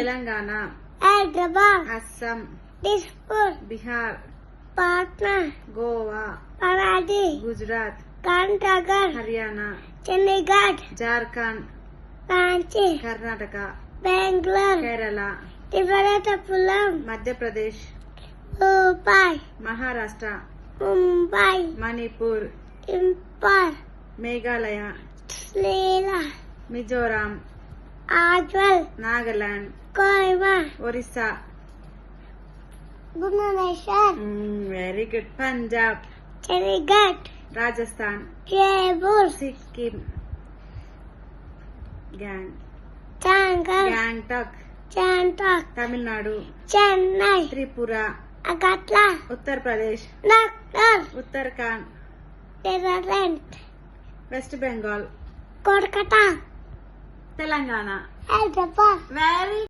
Telangana, Hyderabad, Assam, Dispur, Bihar, Patna, Goa, పరాది, Gujarat, Gandhinagar, Haryana, Chandigarh, Jharkhand, Ranchi, Karnataka, Bengaluru, Kerala, Thiruvananthapuram, Madhya Pradesh, Mumbai, Maharashtra, Mumbai, Manipur, Imphal, Meghalaya, Sreela, Mizoram, ఆజ్వల్, Nagaland, Kohima, Orissa, Bhubaneswar, very good, Punjab, Chandigarh, Rajasthan, Jaipur, Sikkim, చాంగల్, Gangtok, Tamil Nadu, Chennai, Tripura, అగట్లా, Uttar Pradesh, లక్నర్, Uttarakhand, Kerala, west Bengal, Kolkata, Telangana. Hyderabad. Very